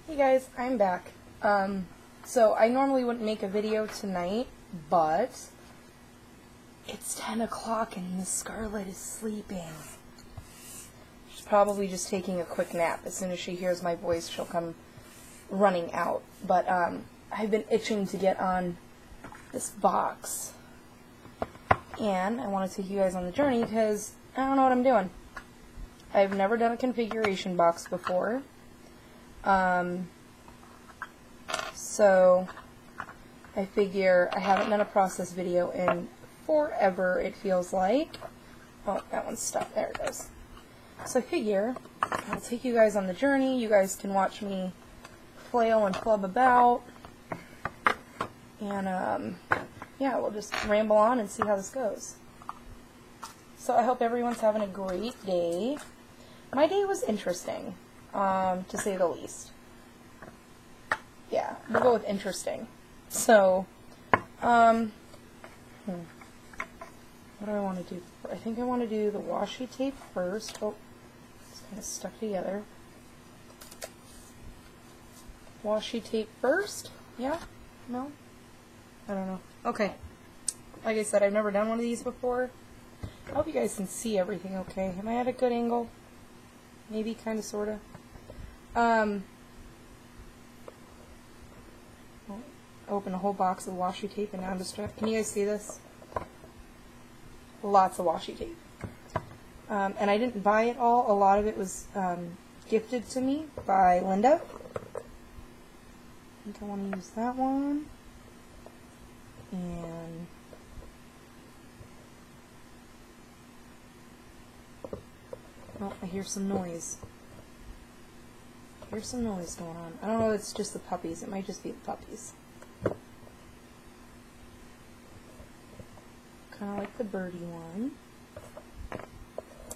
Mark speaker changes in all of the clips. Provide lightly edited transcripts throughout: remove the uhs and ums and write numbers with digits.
Speaker 1: Hey guys, I'm back. So I normally wouldn't make a video tonight, but it's 10 o'clock and Miss Scarlet is sleeping. She's probably just taking a quick nap. As soon as she hears my voice, she'll come running out. But I've been itching to get on this box, and I want to take you guys on the journey because I don't know what I'm doing. I've never done a configuration box before. So I figure I haven't done a process video in forever, it feels like. Oh, that one's stuck. There it goes. So I figure I'll take you guys on the journey. You guys can watch me flail and flub about. And, yeah, we'll just ramble on and see how this goes. So I hope everyone's having a great day. My day was interesting, to say the least. Yeah, we'll go with interesting. So, what do I want to do? I think I want to do the washi tape first. Oh, it's kind of stuck together. Washi tape first? Yeah? No? I don't know. Okay. Like I said, I've never done one of these before. I hope you guys can see everything okay. Am I at a good angle? Maybe, kind of, sort of. Open a whole box of washi tape and now I'm distracted. Can you guys see this? Lots of washi tape. And I didn't buy it all. A lot of it was gifted to me by Linda. I think I want to use that one. And oh, I hear some noise. There's some noise going on. I don't know if it's just the puppies. It might just be the puppies. Kind of like the birdie one.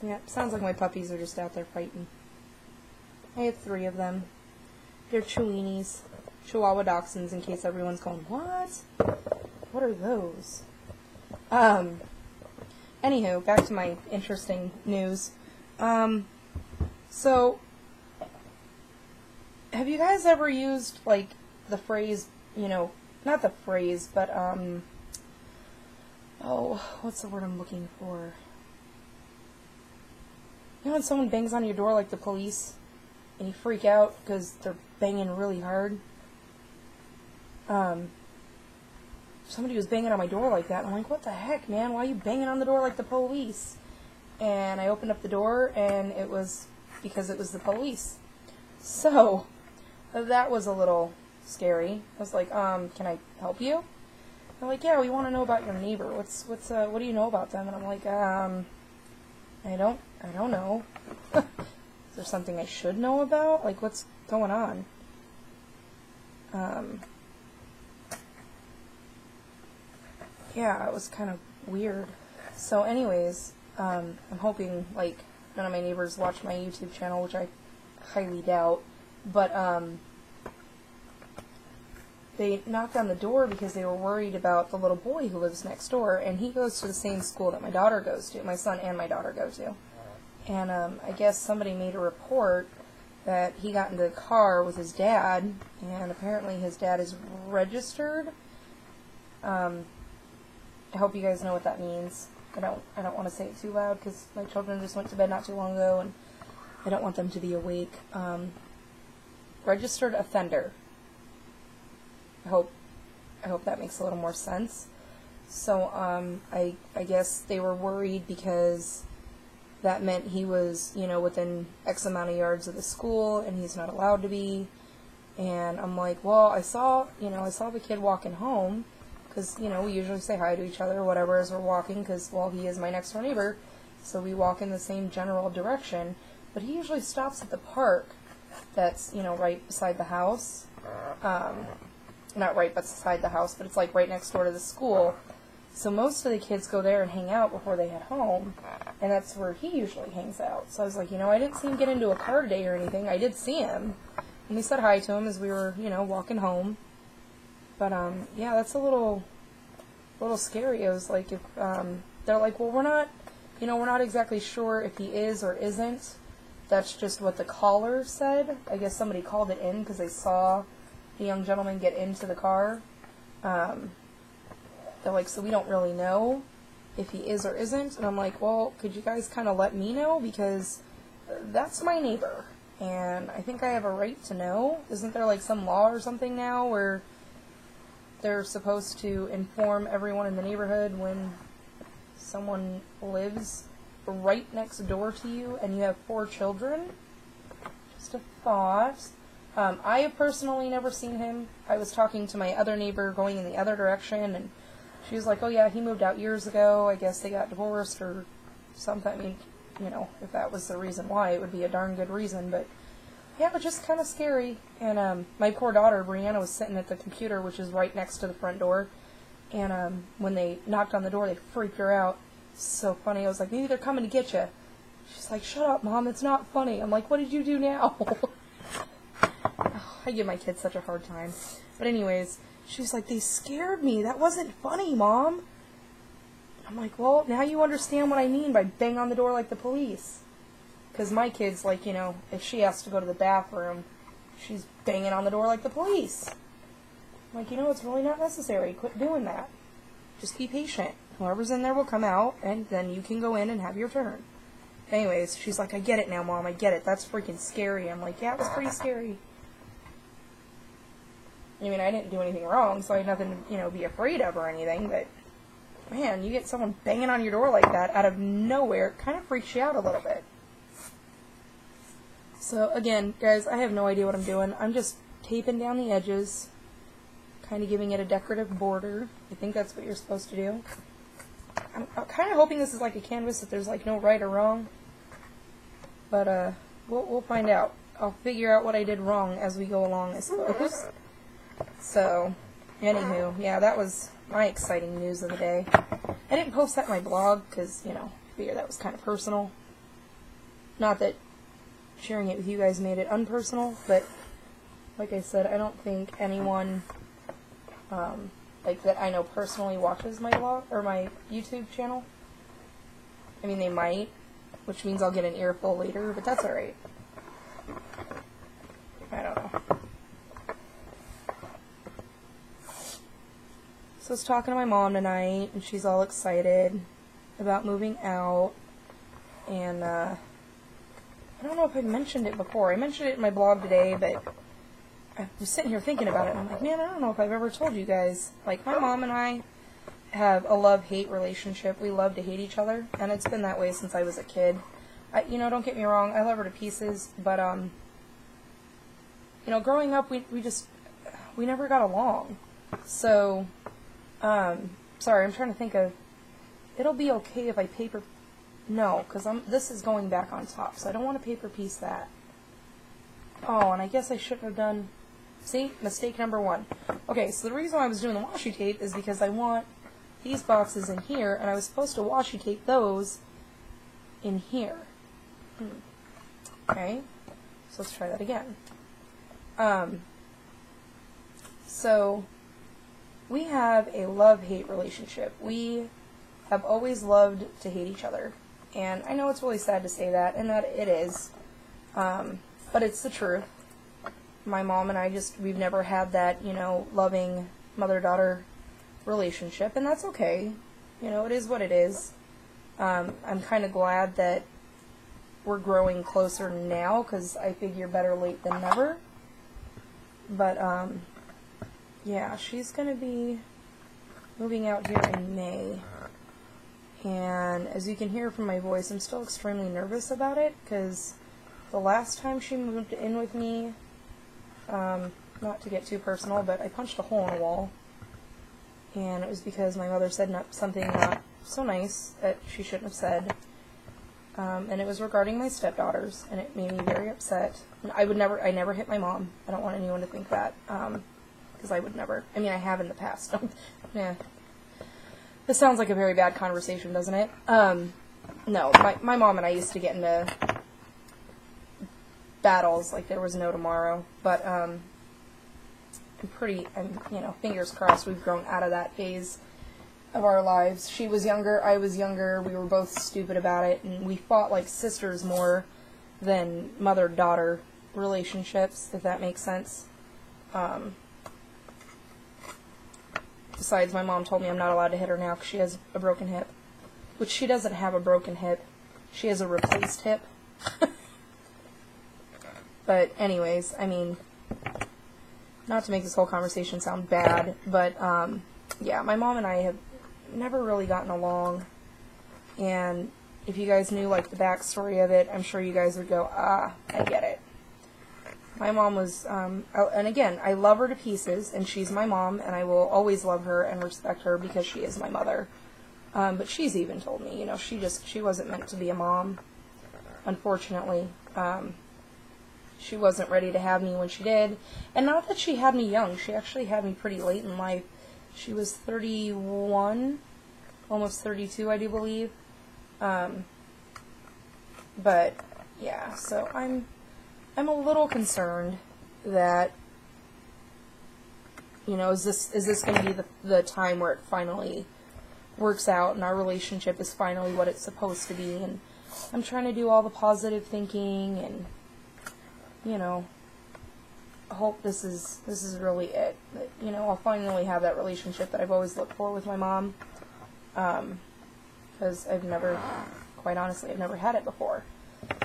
Speaker 1: Yeah, sounds like my puppies are just out there fighting. I have 3 of them. They're Chihuahuas, Chihuahua Dachshunds, in case everyone's going, what? What are those? Anywho, back to my interesting news. So, have you guys ever used, like, the phrase, you know, not the phrase, but, oh, what's the word I'm looking for? You know when someone bangs on your door like the police, and you freak out because they're banging really hard? Somebody was banging on my door like that, and I'm like, what the heck, man? Why are you banging on the door like the police? And I opened up the door, and it was because it was the police. So, that was a little scary. I was like, can I help you? They're like, yeah, we want to know about your neighbor. What do you know about them? And I'm like, I don't know. Is there something I should know about? Like, what's going on? Yeah, it was kind of weird. So anyways, I'm hoping, like, none of my neighbors watch my YouTube channel, which I highly doubt, but, they knocked on the door because they were worried about the little boy who lives next door, and he goes to the same school that my daughter goes to, my son and my daughter go to. And I guess somebody made a report that he got into the car with his dad, and apparently his dad is registered. I hope you guys know what that means. I don't want to say it too loud because my children just went to bed not too long ago, and I don't want them to be awake. Registered offender. I hope that makes a little more sense. So, I guess they were worried because that meant he was, you know, within X amount of yards of the school, and he's not allowed to be. And I'm like, well, I saw the kid walking home, because, you know, we usually say hi to each other or whatever as we're walking, because, well, he is my next door neighbor, so we walk in the same general direction. But he usually stops at the park that's, you know, right beside the house. Not right beside the house, but it's like right next door to the school. So most of the kids go there and hang out before they head home, and that's where he usually hangs out. So I was like, you know, I didn't see him get into a car today or anything. I did see him, and we said hi to him as we were, you know, walking home. But, yeah, that's a little scary. It was like, if, they're like, well, we're not exactly sure if he is or isn't that's just what the caller said. I guess somebody called it in because they saw the young gentleman get into the car. They're like, so we don't really know if he is or isn't. And I'm like, well, could you guys kind of let me know? Because that's my neighbor. And I think I have a right to know. Isn't there like some law or something now where they're supposed to inform everyone in the neighborhood when someone lives right next door to you and you have 4 children? Just a thought. I have personally never seen him. I was talking to my other neighbor going in the other direction, and she was like, oh yeah, he moved out years ago. I guess they got divorced or something. I mean, you know, if that was the reason why, it would be a darn good reason. But yeah, it was just kind of scary. And my poor daughter, Brianna, was sitting at the computer, which is right next to the front door. And when they knocked on the door, they freaked her out. So funny. I was like, maybe they're coming to get you. She's like, shut up, Mom. It's not funny. I'm like, what did you do now? I give my kids such a hard time. But anyways, she's like, they scared me. That wasn't funny, Mom. I'm like, well, now you understand what I mean by bang on the door like the police. Because my kid's like, you know, if she has to go to the bathroom, she's banging on the door like the police. I'm like, you know, it's really not necessary. Quit doing that. Just be patient. Whoever's in there will come out, and then you can go in and have your turn. Anyways, she's like, I get it now, Mom. I get it. That's freaking scary. I'm like, yeah, it was pretty scary. I mean, I didn't do anything wrong, so I had nothing to, you know, be afraid of or anything, but, man, you get someone banging on your door like that out of nowhere, it kind of freaks you out a little bit. So, again, guys, I have no idea what I'm doing. I'm just taping down the edges, kind of giving it a decorative border. I think that's what you're supposed to do. I'm kind of hoping this is like a canvas, that there's, like, no right or wrong, but, we'll find out. I'll figure out what I did wrong as we go along, I suppose. So, anywho, yeah, that was my exciting news of the day. I didn't post that in my blog because, you know, I figured that was kind of personal. Not that sharing it with you guys made it unpersonal, but like I said, I don't think anyone, like, that I know personally watches my blog, or my YouTube channel. I mean, they might, which means I'll get an earful later, but that's alright. I don't know. So I was talking to my mom tonight, and she's all excited about moving out, and I don't know if I mentioned it before. I mentioned it in my blog today, but I was sitting here thinking about it, and I'm like, man, I don't know if I've ever told you guys. Like, my mom and I have a love-hate relationship. We love to hate each other, and it's been that way since I was a kid. You know, don't get me wrong, I love her to pieces, but, you know, growing up, we never got along. So, sorry, I'm trying to think of, it'll be okay if I paper, no, because this is going back on top, so I don't want to paper piece that. Oh, and I guess I shouldn't have done, see, mistake number 1. Okay, so the reason why I was doing the washi tape is because I want these boxes in here, and I was supposed to washi tape those in here. Okay, so let's try that again. So, we have a love-hate relationship. We have always loved to hate each other. And I know it's really sad to say that, and that it is. But it's the truth. My mom and I we've never had that, you know, loving mother-daughter relationship, and that's okay. You know, it is what it is. I'm kind of glad that we're growing closer now, because I figure better late than never. But, yeah, she's going to be moving out here in May. And as you can hear from my voice, I'm still extremely nervous about it, because the last time she moved in with me, not to get too personal, but I punched a hole in a wall. And it was because my mother said something not so nice that she shouldn't have said. And it was regarding my stepdaughters, and it made me very upset. And I never hit my mom. I don't want anyone to think that, because I would never. I mean, I have in the past. Yeah. This sounds like a very bad conversation, doesn't it? No, my mom and I used to get into battles like there was no tomorrow, but, you know, fingers crossed we've grown out of that phase of our lives. She was younger, I was younger, we were both stupid about it, and we fought like sisters more than mother-daughter relationships, if that makes sense. Besides, my mom told me I'm not allowed to hit her now because she has a broken hip. Which she doesn't have a broken hip. She has a replaced hip. But anyways, I mean, not to make this whole conversation sound bad, but yeah, my mom and I have never really gotten along. And if you guys knew like the backstory of it, I'm sure you guys would go, ah, I get it. My mom was, and again, I love her to pieces, and she's my mom, and I will always love her and respect her because she is my mother. But she's even told me, you know, she wasn't meant to be a mom, unfortunately. She wasn't ready to have me when she did. And not that she had me young, she actually had me pretty late in life. She was 31, almost 32, I do believe. But, yeah, so I'm a little concerned that, you know, is this going to be the time where it finally works out and our relationship is finally what it's supposed to be, and I'm trying to do all the positive thinking and, you know, hope this is really it. That, you know, I'll finally have that relationship that I've always looked for with my mom, because quite honestly, I've never had it before.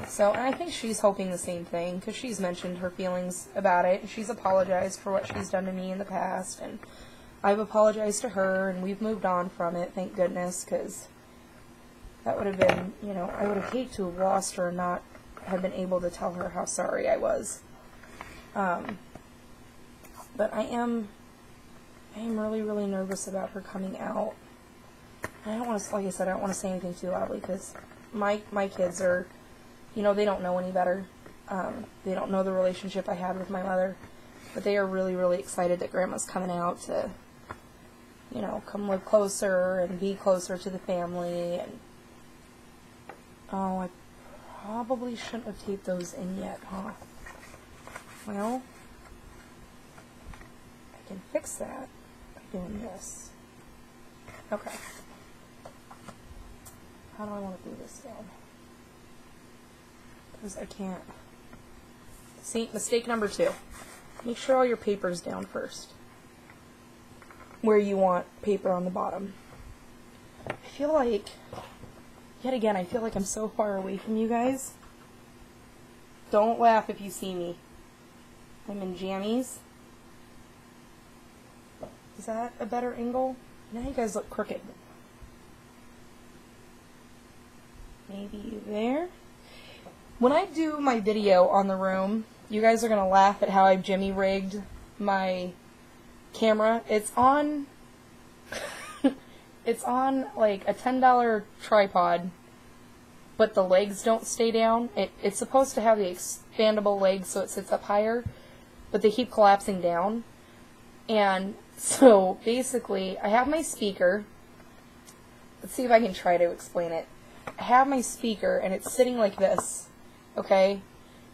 Speaker 1: So, and I think she's hoping the same thing, because she's mentioned her feelings about it, and she's apologized for what she's done to me in the past, and I've apologized to her, and we've moved on from it, thank goodness, because that would have been, you know, I would have hated to have lost her and not have been able to tell her how sorry I was. But I am really, really nervous about her coming out. And I don't want to, like I said, I don't want to say anything too loudly, because my kids are, you know, they don't know any better. They don't know the relationship I had with my mother, but they are really, really excited that Grandma's coming out to, you know, come live closer and be closer to the family. And oh, I probably shouldn't have taped those in yet, huh? Well, I can fix that by doing this. Okay. How do I want to do this down? Because I can't. See, mistake number 2. Make sure all your paper's down first, where you want paper on the bottom. I feel like, yet again, I feel like I'm so far away from you guys. Don't laugh if you see me. I'm in jammies. Is that a better angle? Now you guys look crooked. Maybe there. When I do my video on the room, you guys are going to laugh at how I've jimmy rigged my camera. It's on it's on like a $10 tripod, but the legs don't stay down. It's supposed to have the expandable legs so it sits up higher, but they keep collapsing down. And so basically, I have my speaker. Let's see if I can try to explain it. I have my speaker and it's sitting like this, okay?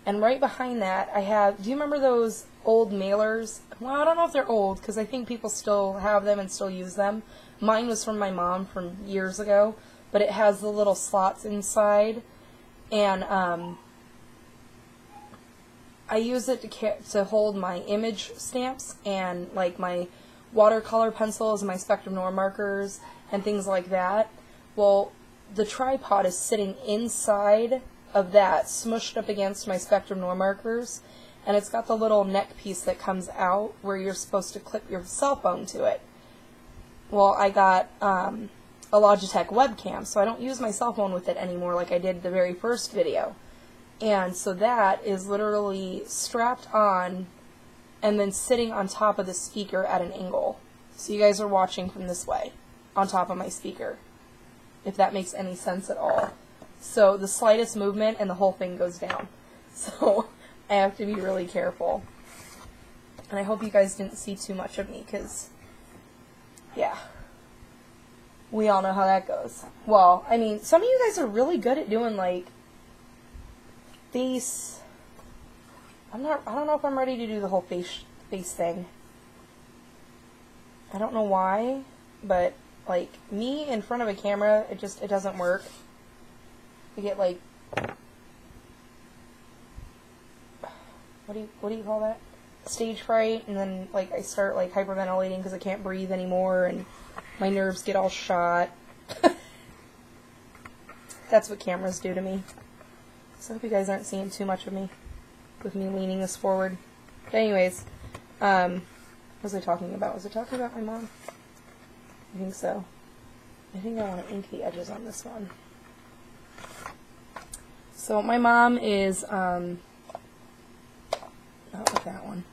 Speaker 1: And right behind that, I have, do you remember those old mailers? Well, I don't know if they're old, because I think people still have them and still use them. Mine was from my mom from years ago, but it has the little slots inside. And I use it to hold my image stamps and like my watercolor pencils and my Spectrum Noir markers and things like that. Well, the tripod is sitting inside of that, smushed up against my Spectrum Noir markers, and it's got the little neck piece that comes out where you're supposed to clip your cell phone to it. Well, I got a Logitech webcam, so I don't use my cell phone with it anymore like I did the very first video. And so that is literally strapped on and then sitting on top of the speaker at an angle. So you guys are watching from this way, on top of my speaker, if that makes any sense at all. So the slightest movement and the whole thing goes down. So I have to be really careful. And I hope you guys didn't see too much of me, because, yeah, we all know how that goes. Well, I mean, some of you guys are really good at doing, like, face. I don't know if I'm ready to do the whole face thing. I don't know why, but, like, me in front of a camera, it doesn't work. I get, like, what do you call that? Stage fright, and then, like, I start, like, hyperventilating because I can't breathe anymore, and my nerves get all shot. That's what cameras do to me. So I hope you guys aren't seeing too much of me with me leaning this forward. But anyways, what was I talking about? Was I talking about my mom? I think so. I think I want to ink the edges on this one. So my mom is, not with that one.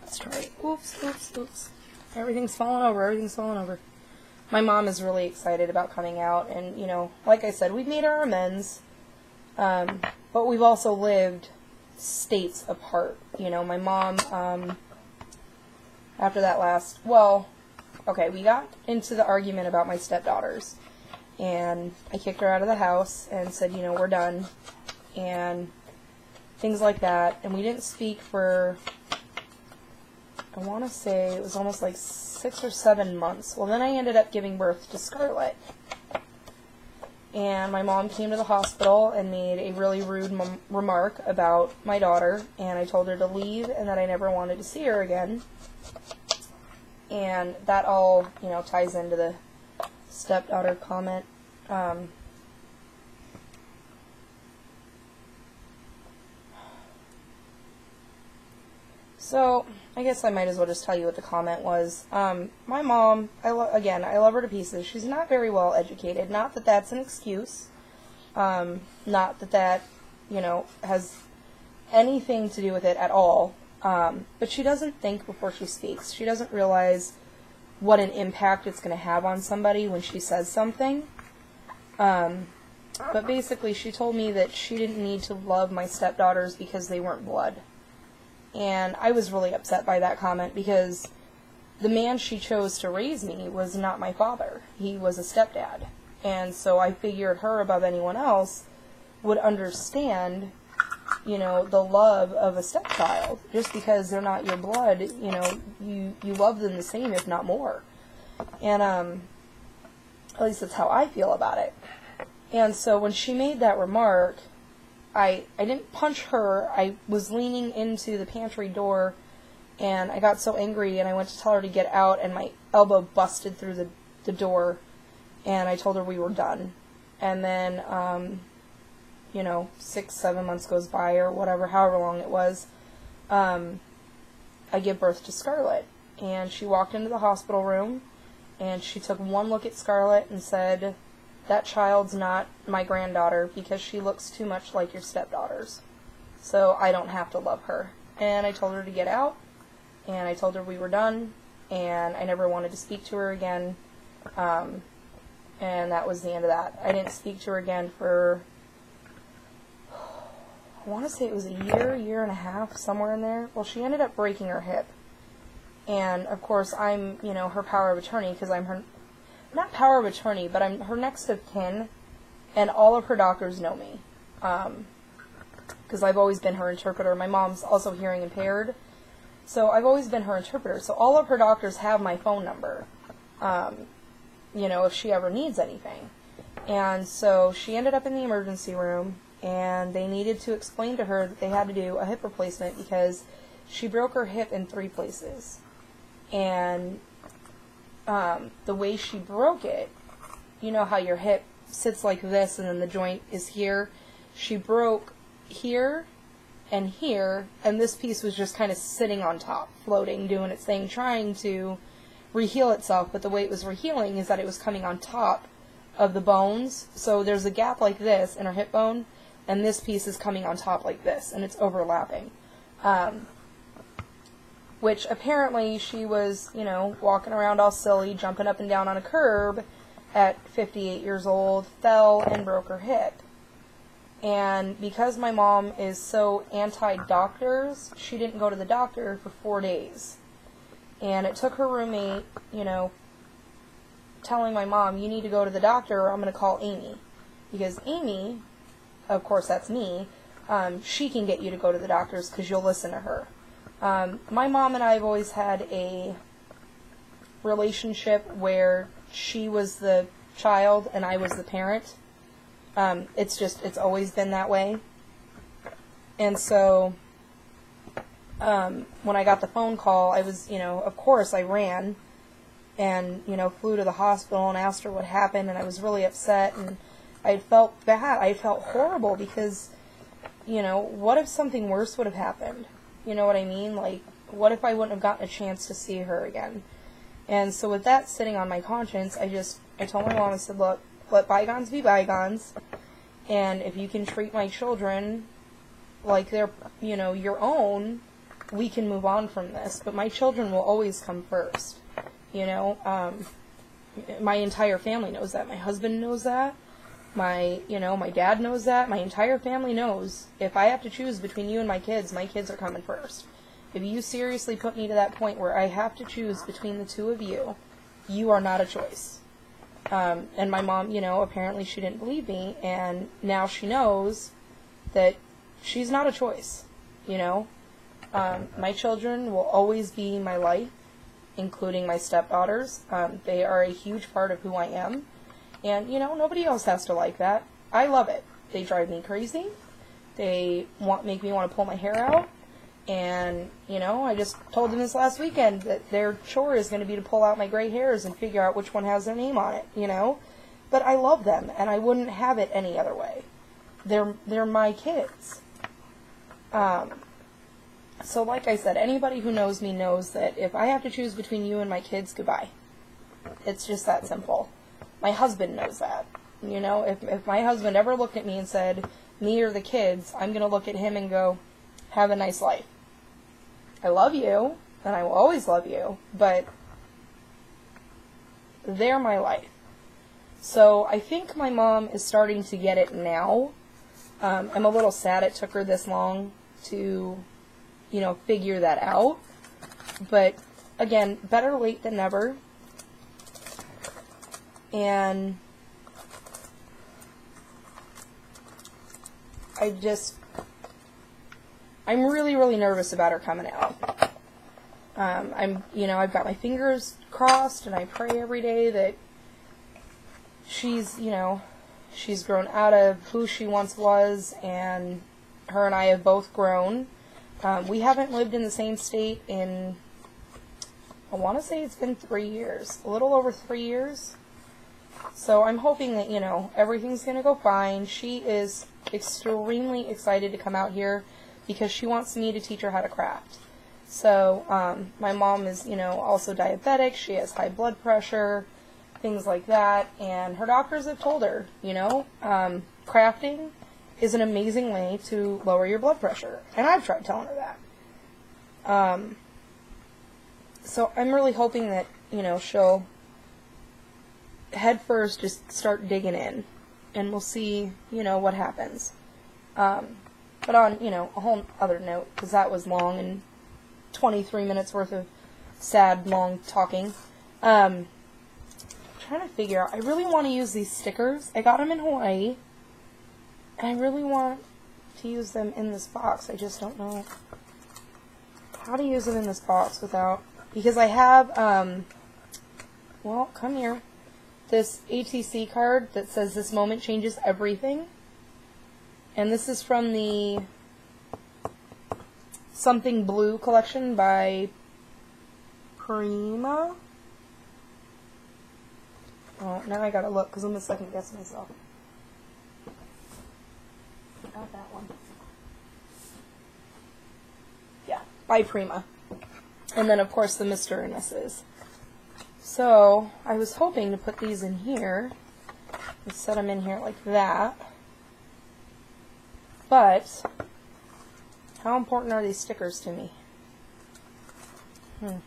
Speaker 1: Let's try it. Oops. Everything's falling over. My mom is really excited about coming out, and, you know, like I said, we've made our amends, but we've also lived states apart. You know, my mom, after that we got into the argument about my stepdaughters, and I kicked her out of the house and said, you know, we're done, and things like that, and we didn't speak for, I want to say it was almost like 6 or 7 months. Well, then I ended up giving birth to Scarlett, and my mom came to the hospital and made a really rude remark about my daughter, and I told her to leave and that I never wanted to see her again. And that all, you know, ties into the stepdaughter comment. So, I guess I might as well just tell you what the comment was. My mom, I love her to pieces. She's not very well educated. Not that that's an excuse. Not that, you know, has anything to do with it at all. But she doesn't think before she speaks. She doesn't realize what an impact it's going to have on somebody when she says something. But basically, she told me that she didn't need to love my stepdaughters because they weren't blood. And I was really upset by that comment because the man she chose to raise me was not my father. He was a stepdad. And so I figured her above anyone else would understand, you know, the love of a stepchild. Just because they're not your blood, you know, you love them the same, if not more. And at least that's how I feel about it. And so when she made that remark, I didn't punch her. I was leaning into the pantry door, and I got so angry, and I went to tell her to get out, and my elbow busted through the door, and I told her we were done. And then, you know, 6-7 months goes by, or whatever, however long it was, I give birth to Scarlett. And she walked into the hospital room, and she took one look at Scarlett and said, that child's not my granddaughter because she looks too much like your stepdaughters. So I don't have to love her. And I told her to get out, and I told her we were done, and I never wanted to speak to her again. And that was the end of that. I didn't speak to her again for, I want to say it was a year and a half, somewhere in there. Well, she ended up breaking her hip. And, of course, I'm, you know, her power of attorney because I'm her, not power of attorney, but I'm her next of kin, and all of her doctors know me, because I've always been her interpreter. My mom's also hearing impaired, so I've always been her interpreter, so all of her doctors have my phone number, you know, if she ever needs anything. And so she ended up in the emergency room, and they needed to explain to her that they had to do a hip replacement because she broke her hip in 3 places, and the way she broke it, you know how your hip sits like this and then the joint is here? She broke here, and this piece was just kind of sitting on top, floating, doing its thing, trying to reheal itself, but the way it was rehealing is that it was coming on top of the bones, so there's a gap like this in her hip bone, and this piece is coming on top like this, and it's overlapping. Which apparently she was, you know, walking around all silly, jumping up and down on a curb at 58 years old, fell and broke her hip. And because my mom is so anti-doctors, she didn't go to the doctor for 4 days. And it took her roommate, you know, telling my mom, you need to go to the doctor or I'm going to call Amy. Because Amy, of course that's me, she can get you to go to the doctors because you'll listen to her. My mom and I have always had a relationship where she was the child and I was the parent. It's always been that way. And so, when I got the phone call, I was, of course I ran and, flew to the hospital and asked her what happened, and I was really upset, and I felt bad. I felt horrible because, what if something worse would have happened? You know what I mean? Like, what if I wouldn't have gotten a chance to see her again? And so with that sitting on my conscience, I told my mom, I said, look, let bygones be bygones, and if you can treat my children like they're, your own, we can move on from this. But my children will always come first. My entire family knows that. My husband knows that. My dad knows that. My entire family knows if I have to choose between you and my kids are coming first. If you seriously put me to that point where I have to choose between the two of you, you are not a choice. And my mom, apparently she didn't believe me, and now she knows that she's not a choice, My children will always be my life, including my stepdaughters. They are a huge part of who I am. And, nobody else has to like that. I love it. They drive me crazy. They make me want to pull my hair out. And, I just told them this last weekend that their chore is going to be to pull out my gray hairs and figure out which one has their name on it, But I love them, and I wouldn't have it any other way. They're my kids. So like I said, anybody who knows me knows that if I have to choose between you and my kids, goodbye. It's just that simple. My husband knows that. If my husband ever looked at me and said, me or the kids, I'm going to look at him and go, have a nice life. I love you, and I will always love you, but they're my life. So I think my mom is starting to get it now. I'm a little sad it took her this long to, figure that out. But, again, better late than never. And I'm really, really nervous about her coming out. I've got my fingers crossed, and I pray every day that she's grown out of who she once was, and her and I have both grown. We haven't lived in the same state in, I want to say it's been 3 years, a little over 3 years. So I'm hoping that, everything's going to go fine. She is extremely excited to come out here because she wants me to teach her how to craft. So my mom is, also diabetic. She has high blood pressure, things like that. And her doctors have told her, crafting is an amazing way to lower your blood pressure. And I've tried telling her that. So I'm really hoping that, she'll head first just start digging in. And we'll see, what happens. But on, a whole other note, because that was long and 23 minutes worth of sad, long talking. I'm trying to figure out, I really want to use these stickers. I got them in Hawaii. And I really want to use them in this box. I just don't know how to use them in this box without, because I have, well, come here, this ATC card that says this moment changes everything. And this is from the Something Blue collection by Prima. Oh, now I gotta look because I'm gonna second guess myself. Not that one. Yeah, by Prima. And then, of course, the Mr. and Mrs. So, I was hoping to put these in here and set them in here like that. But, how important are these stickers to me? They're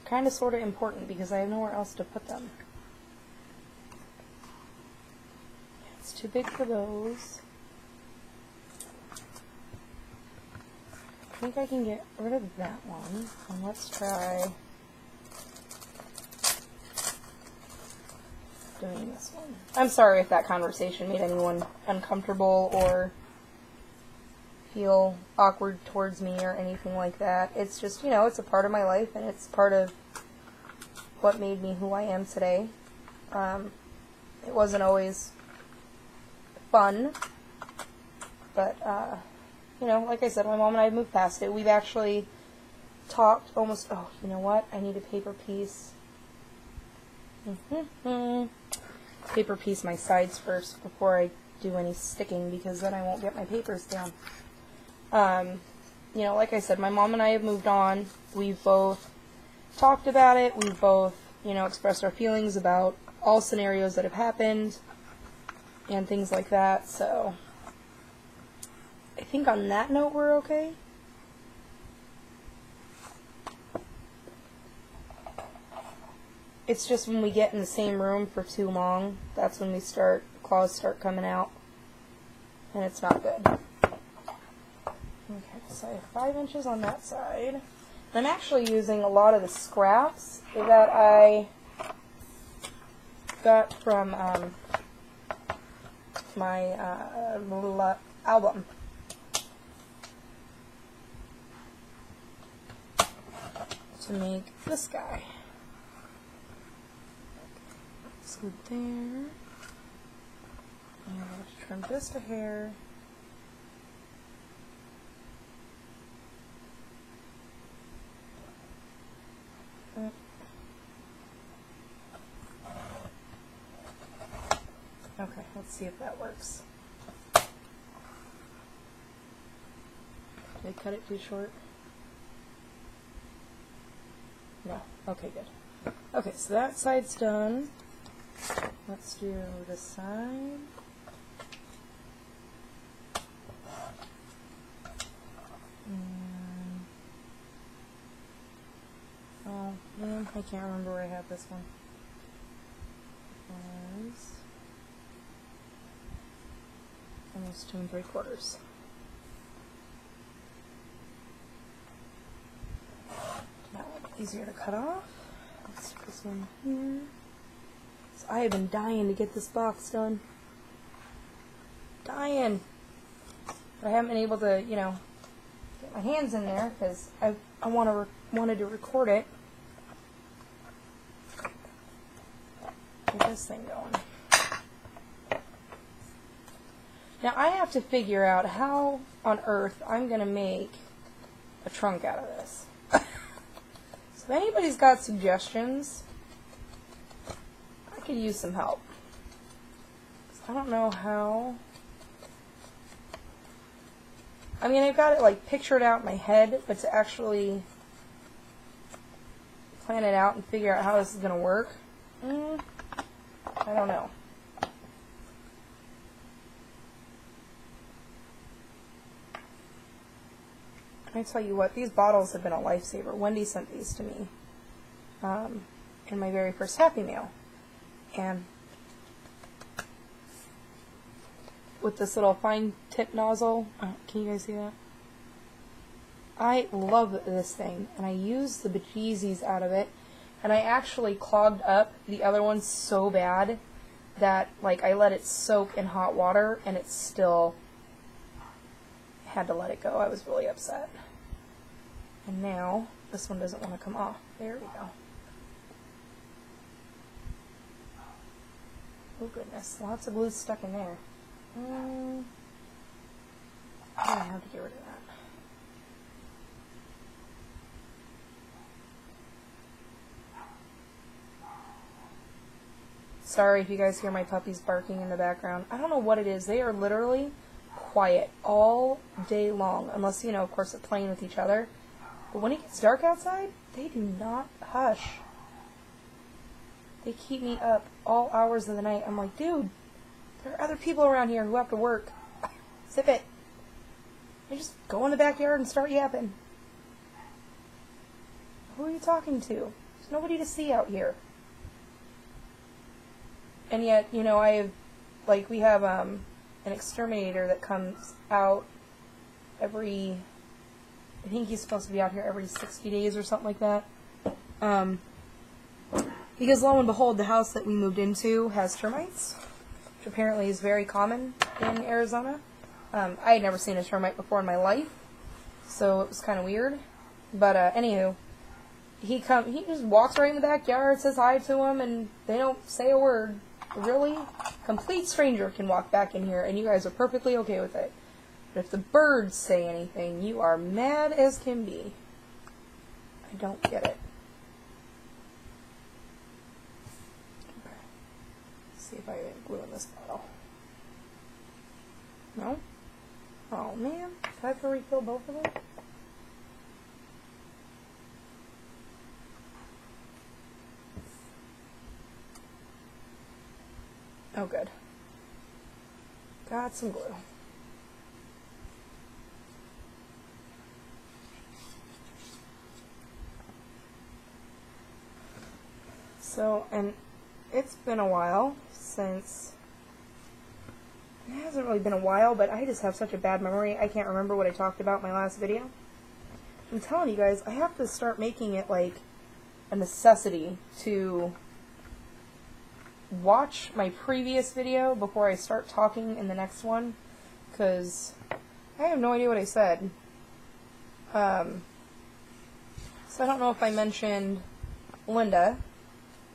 Speaker 1: kind of sort of important because I have nowhere else to put them. It's too big for those. I think I can get rid of that one. And let's try doing this one. I'm sorry if that conversation made anyone uncomfortable or feel awkward towards me or anything like that. It's just, it's a part of my life, and it's part of what made me who I am today. It wasn't always fun, but, you know, like I said, my mom and I have moved past it. We've actually talked almost, oh, you know what? I need a paper piece. Paper piece my sides first before I do any sticking, because then I won't get my papers down. You know, like I said, my mom and I have moved on. We've both talked about it. We've both, you know, expressed our feelings about all scenarios that have happened and things like that. So I think on that note we're okay. It's just when we get in the same room for too long, that's when claws start coming out, and it's not good. Okay, so I have 5 inches on that side. I'm actually using a lot of the scraps that I got from my album. To make this guy. Good there. And I'll just trim this to hair. Okay, let's see if that works. Did I cut it too short? No. Okay, good. Okay, so that side's done. Let's do this side. And, oh man, I can't remember where I have this one. It was almost 2 3/4. Now easier to cut off. Let's put this one here. I have been dying to get this box done. Dying. But I haven't been able to, you know, get my hands in there because I wanted to record it. Get this thing going. Now I have to figure out how on earth I'm going to make a trunk out of this. So if anybody's got suggestions, I could use some help. I don't know how. I mean, I've got it like pictured out in my head, but to actually plan it out and figure out how this is going to work, I don't know. I tell you what, these bottles have been a lifesaver. Wendy sent these to me in my very first Happy Meal. And with this little fine tip nozzle, can you guys see that? I love this thing, and I use the bejesus out of it, and I actually clogged up the other one so bad that, like, I let it soak in hot water, and it still had to let it go. I was really upset. And now, this one doesn't want to come off. There we go. Oh goodness, lots of glue stuck in there. I have to get rid of that. Sorry if you guys hear my puppies barking in the background. I don't know what it is. They are literally quiet all day long, unless, you know, of course, they're playing with each other. But when it gets dark outside, they do not hush. They keep me up all hours of the night. I'm like, dude, there are other people around here who have to work. Zip it. You just go in the backyard and start yapping. Who are you talking to? There's nobody to see out here. And yet, you know, we have an exterminator that comes out every, I think he's supposed to be out here every 60 days or something like that. Because lo and behold, the house that we moved into has termites, which apparently is very common in Arizona. I had never seen a termite before in my life, so it was kind of weird. But anywho, he just walks right in the backyard, says hi to him, and they don't say a word. Really? Complete stranger can walk back in here, and you guys are perfectly okay with it. But if the birds say anything, you are mad as can be. I don't get it. Okay. Let's see if I get glue in this bottle. No? Oh man. Do I have to refill both of them? Oh good. Got some glue. So, and it's been a while since, it hasn't really been a while, but I just have such a bad memory, I can't remember what I talked about in my last video. I'm telling you guys, I have to start making it like a necessity to watch my previous video before I start talking in the next one, because I have no idea what I said. So I don't know if I mentioned Linda,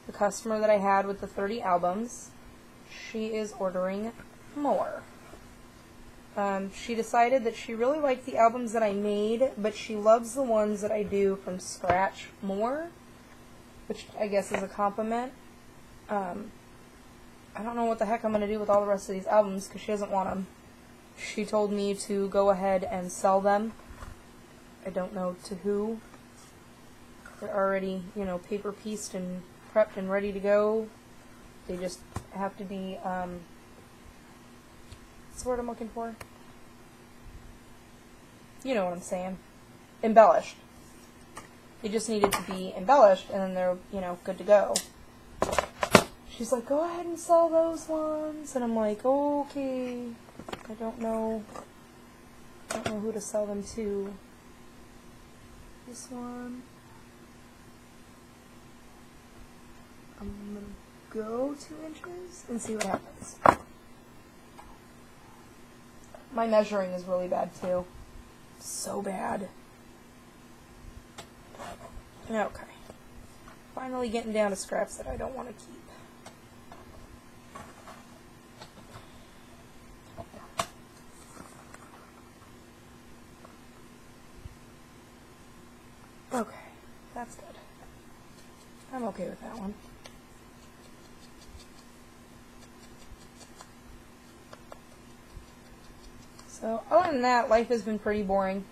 Speaker 1: the customer that I had with the 30 albums. She is ordering more. She decided that she really liked the albums that I made, but she loves the ones that I do from scratch more, which I guess is a compliment. I don't know what the heck I'm going to do with all the rest of these albums because she doesn't want them. She told me to go ahead and sell them. I don't know to who. They're already, you know, paper pieced and prepped and ready to go. They just have to be, what's the word I'm looking for? You know what I'm saying. Embellished. They just needed to be embellished, and then they're, you know, good to go. She's like, go ahead and sell those ones. And I'm like, okay. I don't know who to sell them to. This one. I'm going to go 2 inches and see what happens. My measuring is really bad too. So bad. Okay. Finally getting down to scraps that I don't want to keep. Okay, that's good. I'm okay with that one. So, other than that, life has been pretty boring.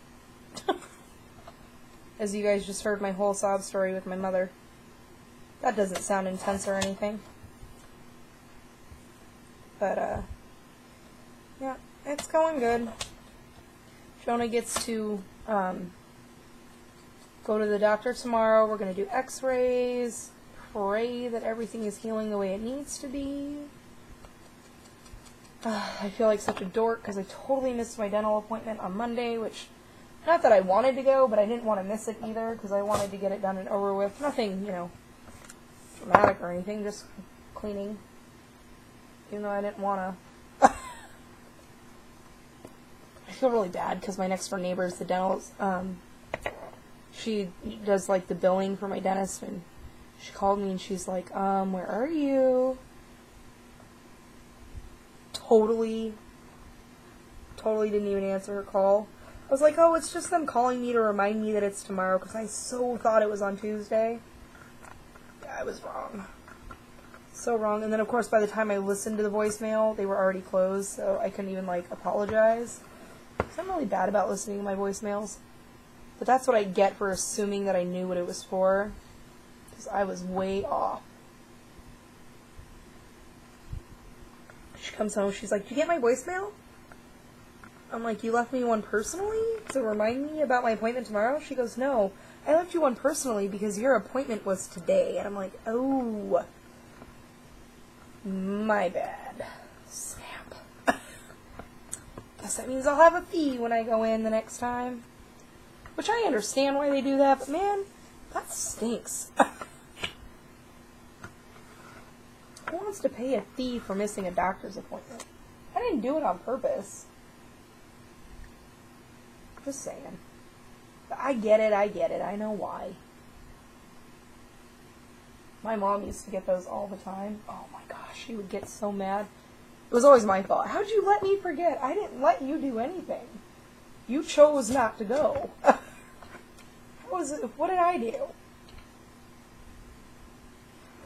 Speaker 1: As you guys just heard my whole sob story with my mother. That doesn't sound intense or anything. But, yeah, it's going good. Jonah gets to, go to the doctor tomorrow. We're going to do x-rays. Pray that everything is healing the way it needs to be. I feel like such a dork because I totally missed my dental appointment on Monday, which, not that I wanted to go, but I didn't want to miss it either because I wanted to get it done and over with. Nothing, you know, dramatic or anything, just cleaning, even though I didn't want to. I feel really bad because my next door neighbor is the dentist. She does, like, the billing for my dentist, and she called me and she's like, where are you? Totally didn't even answer her call. I was like, oh, it's just them calling me to remind me that it's tomorrow, because I so thought it was on Tuesday. Yeah, I was wrong. So wrong. And then, of course, by the time I listened to the voicemail, they were already closed, so I couldn't even, like, apologize. So I'm really bad about listening to my voicemails. But that's what I get for assuming that I knew what it was for, because I was way off. She comes home, she's like, did you get my voicemail? I'm like, you left me one personally to remind me about my appointment tomorrow? She goes, no, I left you one personally because your appointment was today. And I'm like, oh, my bad. Snap. Guess that means I'll have a fee when I go in the next time. Which I understand why they do that, but man, that stinks. Who wants to pay a fee for missing a doctor's appointment? I didn't do it on purpose. Just saying. But I get it, I know why. My mom used to get those all the time. Oh my gosh, she would get so mad. It was always my fault. How'd you let me forget? I didn't let you do anything. You chose not to go. What did I do?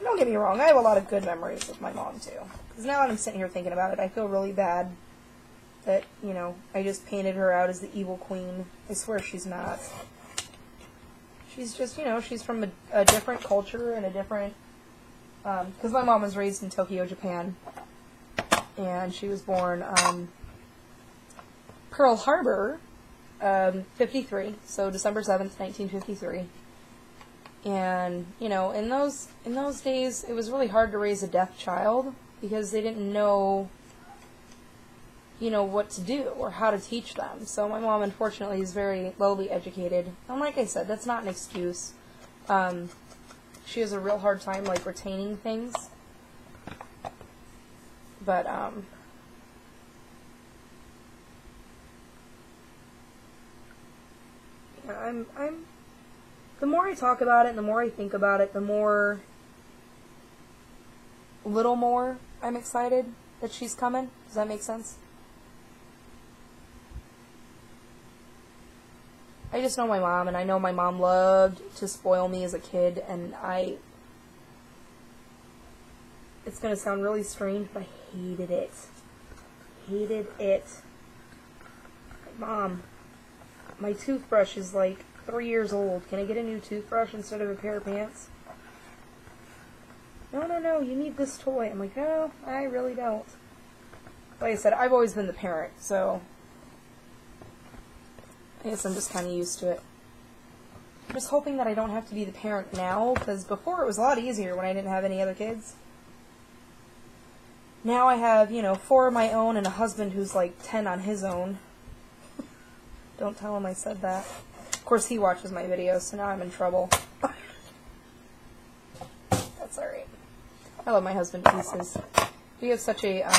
Speaker 1: Don't get me wrong, I have a lot of good memories with my mom, too. Because now that I'm sitting here thinking about it, I feel really bad that, you know, I just painted her out as the evil queen. I swear she's not. She's just, you know, she's from a different culture and a different... Because my mom was raised in Tokyo, Japan. And she was born Pearl Harbor, 53, so December 7th, 1953. And, you know, in those days, it was really hard to raise a deaf child because they didn't know, you know, what to do or how to teach them. So my mom, unfortunately, is very lowly educated. And like I said, that's not an excuse. She has a real hard time, like, retaining things. But, yeah, the more I talk about it, and the more I think about it, the more, little more I'm excited that she's coming. Does that make sense? I just know my mom, and I know my mom loved to spoil me as a kid, and it's going to sound really strange, but I hated it. Hated it. Mom, my toothbrush is like 3 years old. Can I get a new toothbrush instead of a pair of pants? No, you need this toy. I'm like, no, I really don't. Like I said, I've always been the parent, so I guess I'm just kind of used to it. I'm just hoping that I don't have to be the parent now, because before it was a lot easier when I didn't have any other kids. Now I have, you know, 4 of my own and a husband who's like 10 on his own. Don't tell him I said that. Of course, he watches my videos, so now I'm in trouble. That's alright. I love my husband to pieces. We have such a, I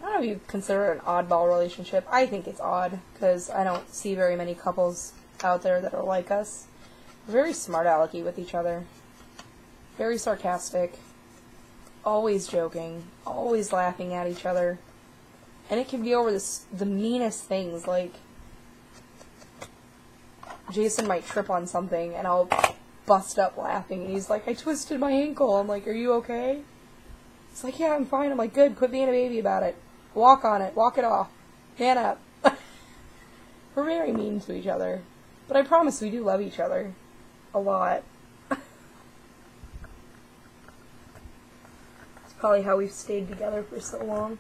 Speaker 1: don't know if you consider it an oddball relationship. I think it's odd, because I don't see very many couples out there that are like us. We're very smart alecky with each other. Very sarcastic. Always joking. Always laughing at each other. And it can be over the meanest things, like Jason might trip on something and I'll bust up laughing and he's like, I twisted my ankle. I'm like, are you okay? He's like, yeah, I'm fine. I'm like, good, quit being a baby about it. Walk on it, walk it off. Man up. We're very mean to each other. But I promise we do love each other. A lot. It's probably how we've stayed together for so long.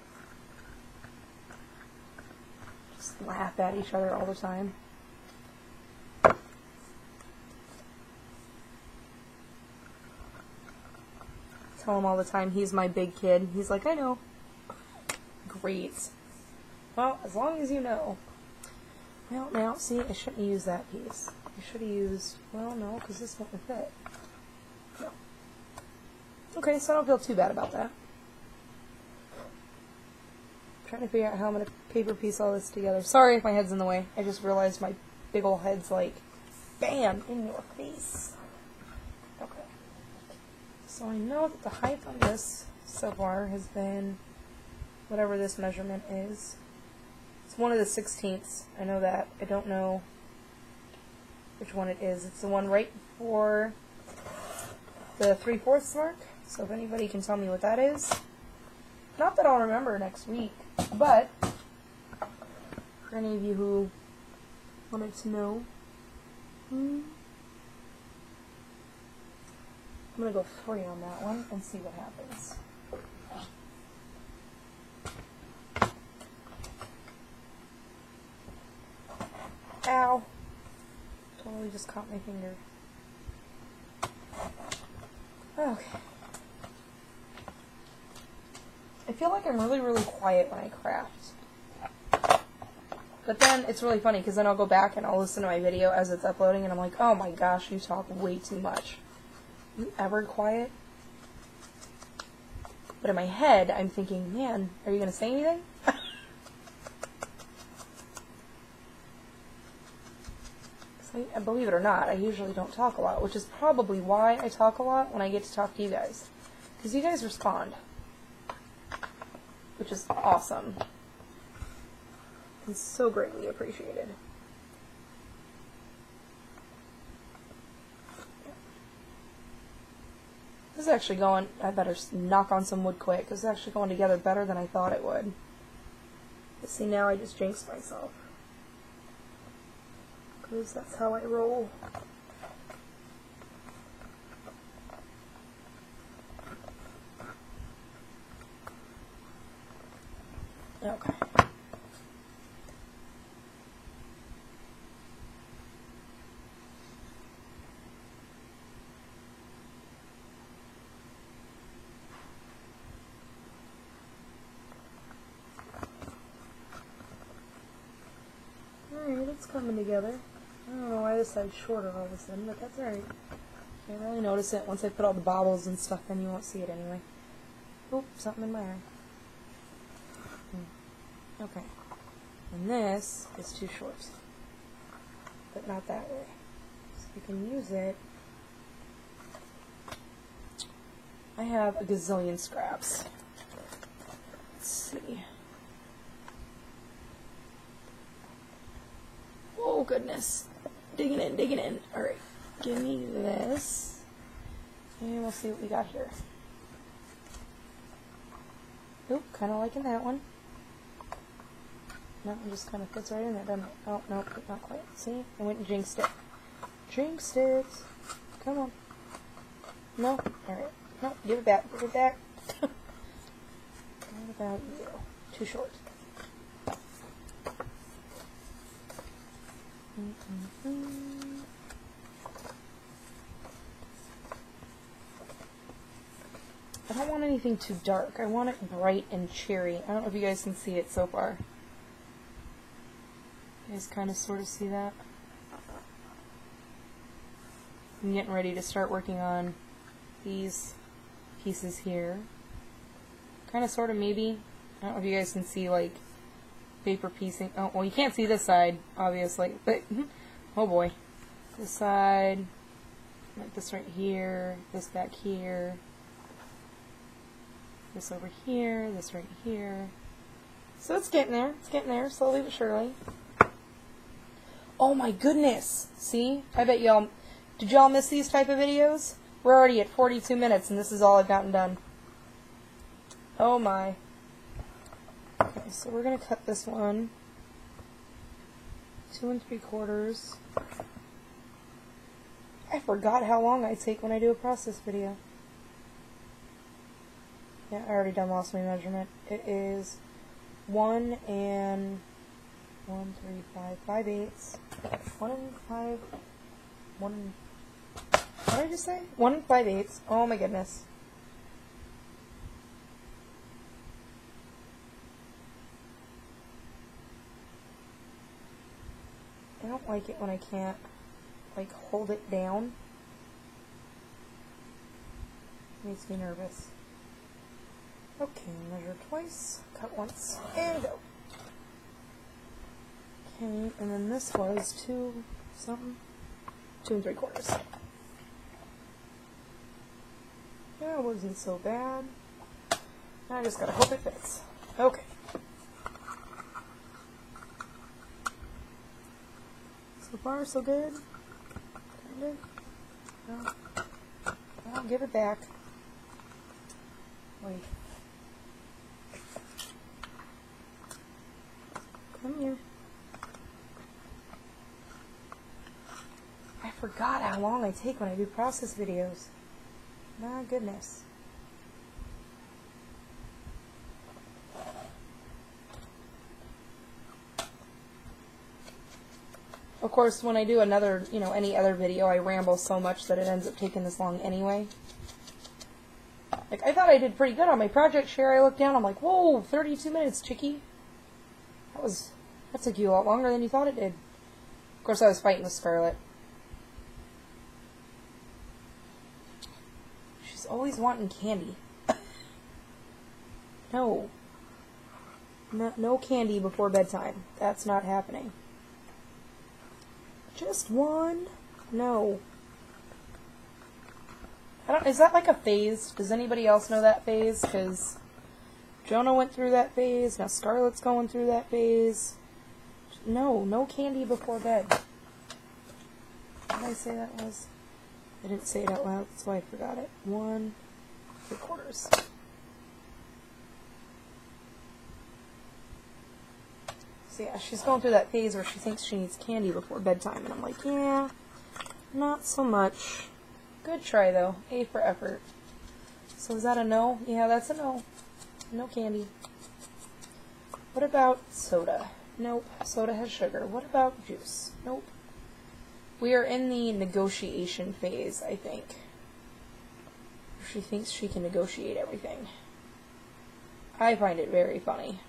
Speaker 1: Just laugh at each other all the time. Tell him all the time he's my big kid. He's like, I know. Great. Well, as long as you know. Well, now, see, I shouldn't use that piece. I should have used, well, no, because this won't fit. No. Okay, so I don't feel too bad about that. I'm trying to figure out how I'm going to paper piece all this together. Sorry if my head's in the way. I just realized my big old head's like, bam, in your face. Okay. So I know that the height on this so far has been whatever this measurement is. It's one of the 16ths. I know that. I don't know which one it is. It's the one right before the 3/4 mark. So if anybody can tell me what that is. Not that I'll remember next week, but for any of you who wanted to know, I'm going to go 3 on that one and see what happens. Ow. Totally just caught my finger. Okay. I feel like I'm really, really quiet when I craft. But then it's really funny because then I'll go back and I'll listen to my video as it's uploading and I'm like, oh my gosh, you talk way too much. You ever quiet? But in my head, I'm thinking, man, are you going to say anything? Believe it or not, I usually don't talk a lot, which is probably why I talk a lot when I get to talk to you guys. Because you guys respond. Which is awesome. It's so greatly appreciated. This is actually going, I better knock on some wood quick. This is actually going together better than I thought it would. But see, now I just jinxed myself. Because that's how I roll. Okay. Alright, it's coming together. I don't know why this side's shorter all of a sudden, but that's alright. Can't really notice it. Once I put all the bobbles and stuff in, you won't see it anyway. Oop, something in my eye. Okay. And this is too short. But not that way. So you can use it. I have a gazillion scraps. Let's see. Oh goodness. Digging in, digging in. Alright. Give me this. And we'll see what we got here. Oop, kind of liking that one. No, it just kind of fits right in there, doesn't it? Oh, no, not quite. See? I went and jinxed it. Jinxed it. Come on. No? Alright. No, give it back. Give it back. What about you? Too short. I don't want anything too dark. I want it bright and cheery. I don't know if you guys can see it so far. You guys kind of sort of see that? I'm getting ready to start working on these pieces here. Kind of sort of maybe. I don't know if you guys can see like paper piecing. Oh, well you can't see this side, obviously, but oh boy. This side, like this right here, this back here, this over here, this right here. So it's getting there, slowly but surely. Oh my goodness! See? I bet y'all, did y'all miss these type of videos? We're already at 42 minutes and this is all I've gotten done. Oh my. Okay, so we're going to cut this one 2 3/4. I forgot how long I take when I do a process video. Yeah, I already done lost my measurement. It is 1 and 1 3 5 5/8. 1 and 5. 1. What did I just say? 1 and 5/8. Oh my goodness. I don't like it when I can't like hold it down. It makes me nervous. Okay, measure twice, cut once, and go. Okay, and then this was 2 something? 2 3/4. Yeah, it wasn't so bad. I just gotta hope it fits. Okay. So far, so good. Kinda. No. I'll give it back. Wait. Come here. I forgot how long I take when I do process videos. My goodness. Of course, when I do another, any other video, I ramble so much that it ends up taking this long anyway. Like, I thought I did pretty good on my project share. I looked down, I'm like, whoa, 32 minutes, chickie. That took you a lot longer than you thought it did. Of course, I was fighting with Scarlett. She's always wanting candy. No. No candy before bedtime. That's not happening. Just one? No. Is that like a phase? Does anybody else know that phase? Because Jonah went through that phase. Now Scarlett's going through that phase. no candy before bed. What did I say that was? I didn't say it out loud, that's why I forgot it. 1 3/4. So yeah, she's going through that phase where she thinks she needs candy before bedtime, and I'm like, yeah, not so much. Good try, though. A for effort. So is that a no? Yeah, that's a no. No candy. What about soda? Nope. Soda has sugar. What about juice? Nope. We are in the negotiation phase, I think. She thinks she can negotiate everything. I find it very funny.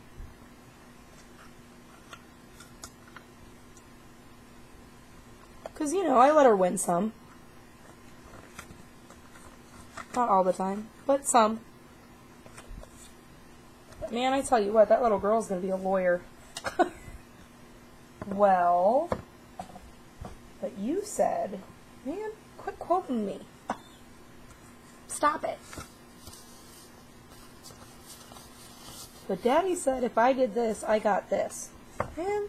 Speaker 1: Because, you know, I let her win some. Not all the time, but some. But man, I tell you what, that little girl's going to be a lawyer. Well, but you said, man, quit quoting me. Stop it. But Daddy said if I did this, I got this. Man,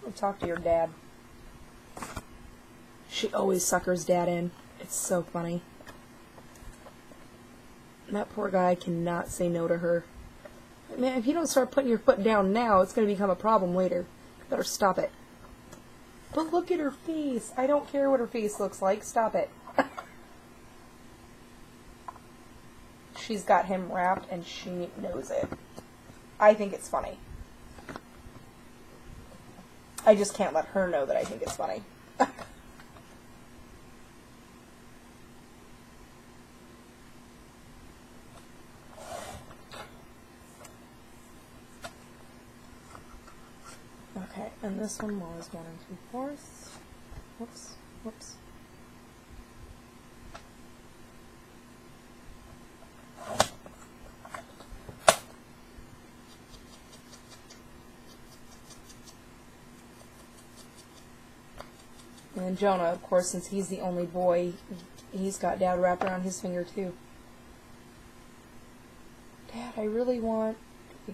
Speaker 1: I'll talk to your dad. She always suckers Dad in. It's so funny. That poor guy cannot say no to her. Man, if you don't start putting your foot down now, it's going to become a problem later. You better stop it. But look at her face. I don't care what her face looks like. Stop it. She's got him wrapped and she knows it. I think it's funny. I just can't let her know that I think it's funny. Okay, and this one was 1 3/4. Whoops, whoops. And then Jonah, of course, since he's the only boy, he's got Dad wrapped around his finger too. Dad, I really want...